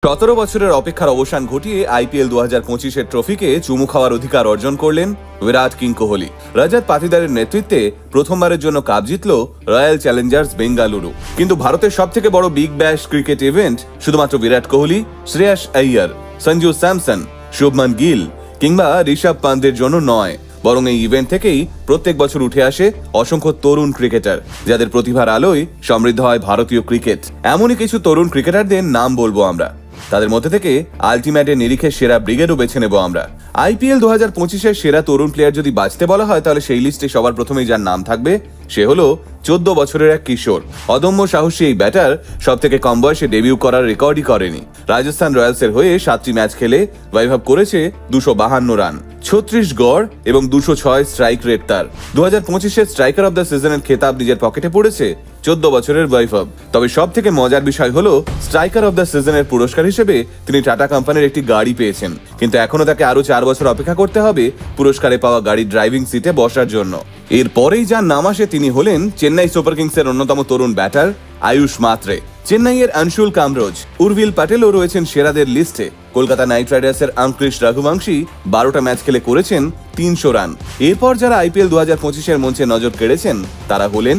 17 বছরের অপেক্ষার অবসান ঘটিয়ে আইপিএল 2025-এর ট্রফিকে চুমু খাওয়ার অধিকার অর্জন করলেন বিরাট কিং কোহলি। রজত পাতিদারের নেতৃত্বে প্রথমবারের জন্য কাপ জিতল রয়্যাল চ্যালেঞ্জার্স বেঙ্গালুরু। কিন্তু ভারতের সবথেকে বড় বিগ ব্যাশ ক্রিকেট ইভেন্ট শুধুমাত্র বিরাট কোহলি, শ্রেয়াস আইয়ার, সঞ্জু স্যামসন, শুভমান গিল কিংবা ঋষভ পান্তের জন্য নয়, বরং এই ইভেন্ট থেকেই প্রত্যেক বছর উঠে আসে অসংখ্য তরুণ ক্রিকেটার, যাদের প্রতিভার আলোয় সমৃদ্ধ হয় ভারতীয় ক্রিকেট। এমনই কিছু তরুণ ক্রিকেটারদের নাম বলবো আমরা। তাদের মধ্যে থেকে আলটিমেটের নিরিখে সেরা ব্রিগেডও বেছে নেব আমরা। আইপিএল 2025-এর সেরা তরুণ প্লেয়ার যদি বাছতে বলা হয়, তাহলে সেই লিস্টে সবার প্রথমেই যার নাম থাকবে সে হলো 14 বছরের এক কিশোর। অদম্য সাহসী এই ব্যাটার সব থেকে কম বয়সে ডেবিউ করার রেকর্ডই করেনি। রাজস্থান রয়্যালসের হয়ে 7টি ম্যাচ খেলে বৈভব করেছে 252 রান, 36 গড় এবং 206 স্ট্রাইক রেট তার। 2025-এর স্ট্রাইকার অব দ্য সিজনের খেতাব নিজের পকেটে পড়েছে 14 বছরের বৈভব। তবে সব থেকে মজার বিষয় হলো স্ট্রাইকার অব দ্য সিজনের পুরস্কার হিসেবে তিনি টাটা কোম্পানির একটি গাড়ি পেয়েছেন, কিন্তু এখনো তাকে আরো 4 বছর অপেক্ষা করতে হবে পুরস্কারে পাওয়া গাড়ির ড্রাইভিং সিটে বসার জন্য। এরপরেই যার নাম আসে তিনি হলেন চেন্নাই সুপার কিংসের অন্যতম তরুণ ব্যাটার আয়ুষ মাত্রে। চেন্নাইয়ের অংশুল কামরোজ, উর্ভিল প্যাটেলও রয়েছেন সেরাদের লিস্টে। কলকাতা নাইট রাইডার্সের অঙ্কুশ রঘুবংশী 12টা ম্যাচ খেলে করেছেন 300 রান। এরপর যারা আইপিএল 2025-এর মঞ্চে নজর কেড়েছেন তারা হলেন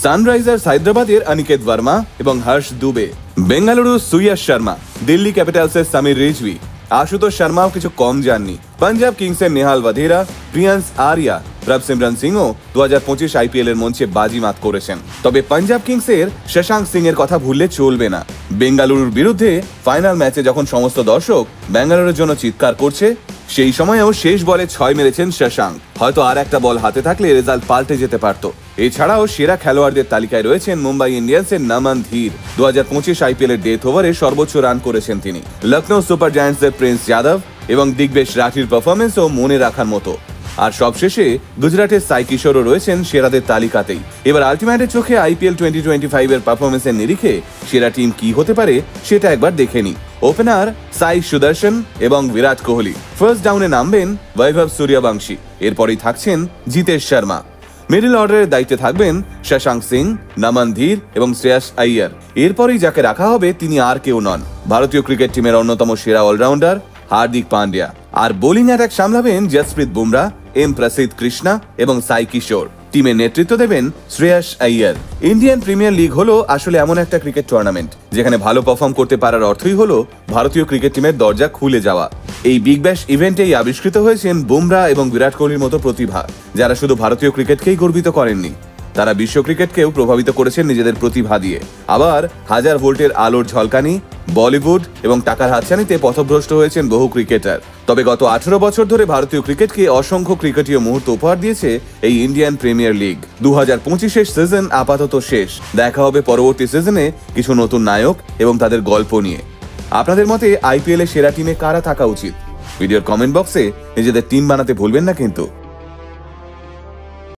সানরাইজার্স হায়দ্রাবাদের অনিকেত ভার্মা এবং হর্ষ দুবে, বেঙ্গালুরু সুয়াস শর্মা, দিল্লি ক্যাপিটালসের সমীর রিজভি, আশুতোষ শর্মাও কিছু কম যাননি। পাঞ্জাব কিংসের নেহাল ওয়াধেরা, প্রিয়ান্স আরিয়া, প্রভসিমরন সিংও 2025 আইপিএল এর মঞ্চে বাজিমাত করেছেন। তবে পাঞ্জাব কিংসের শশাঙ্ক সিং এর কথা ভুললে চলবে না। বেঙ্গালুরুর বিরুদ্ধে ফাইনাল ম্যাচে যখন সমস্ত দর্শক বেঙ্গালুরুর জন্য চিৎকার করছে, সেই সময়েও শেষ বলে 6 মেরেছেন শশাঙ্ক। হয়তো আর একটা বল হাতে থাকলে রেজাল্ট পাল্টে যেতে পারত। এছাড়াও সেরা খেলোয়াড়দের তালিকায় রয়েছেন মুম্বাই ইন্ডিয়ান্সের নমন ধীর। 2025 আইপিএল এর ডেথ ওভারে সর্বোচ্চ রান করেছেন তিনি। লখনৌ সুপার জায়ান্টসের প্রিন্স যাদব এবং দিগ্বেশ রাঠির পারফরমেন্সও মনে রাখার মতো। আর সবশেষে গুজরাটের সাই কিশোরও রয়েছেন সেরাদের তালিকাতেই। এবার আলটিমেটের চোখে আইপিএল 2025 এর পারফরমেন্সের নিরিখে সেরা টিম কি হতে পারে সেটা একবার দেখে নি। ওপেনার সাই সুদর্শন এবং বিরাট কোহলি, ফার্স্ট ডাউনে নামবেন বৈভব সূর্যবংশী, এরপরই থাকছেন জিতেশ শর্মা। মিডল অর্ডারের দায়িত্বে থাকবেন শশাঙ্ক সিং, নমন ধীর এবং শ্রেয়াস আইয়ার। এরপরই যাকে রাখা হবে তিনি আর কেউ নন, ভারতীয় ক্রিকেট টিমের অন্যতম সেরা অলরাউন্ডার হার্দিক পান্ডিয়া। আর বোলিং অ্যাটাক সামলাবেন জসপ্রীত বুমরা, এম প্রসিদ্ধ কৃষ্ণা এবং সাই কিশোর। টিমের নেতৃত্ব দেবেন Shreyas Iyer. Indian Premier League হলো আসলে এমন একটা ক্রিকেট টুর্নামেন্ট যেখানে ভালো পারফর্ম করতে পারার অর্থই হলো ভারতীয় ক্রিকেট টিমের দরজা খুলে যাওয়া। এই বিগ ব্যাশ ইভেন্টেই আবিষ্কৃত হয়েছেন বুমরা এবং বিরাট কোহলির মতো প্রতিভা, যারা শুধু ভারতীয় ক্রিকেটকেই গর্বিত করেননি, তারা বিশ্ব ক্রিকেটকেও প্রভাবিত করেছেন নিজেদের প্রতিভা দিয়ে। আবার 1000 ভোল্টের আলোর ঝলকানি, বলিউড এবং টাকার হাতছানিতে পথভ্রষ্ট হয়েছেন বহু ক্রিকেটার। তবে গত 18 বছর ধরে ভারতীয় ক্রিকেটকে অসংখ্য ক্রিকেটীয় মুহূর্ত উপহার দিয়েছে এই ইন্ডিয়ান প্রিমিয়ার লিগ। 2025-এর সিজন আপাতত শেষ। দেখা হবে পরবর্তী সিজনে কিছু নতুন নায়ক এবং তাদের গল্প নিয়ে। আপনাদের মতে আইপিএল এর সেরা টিমে কারা থাকা উচিত? ভিডিওর কমেন্ট বক্সে নিজেদের টিম বানাতে ভুলবেন না কিন্তু।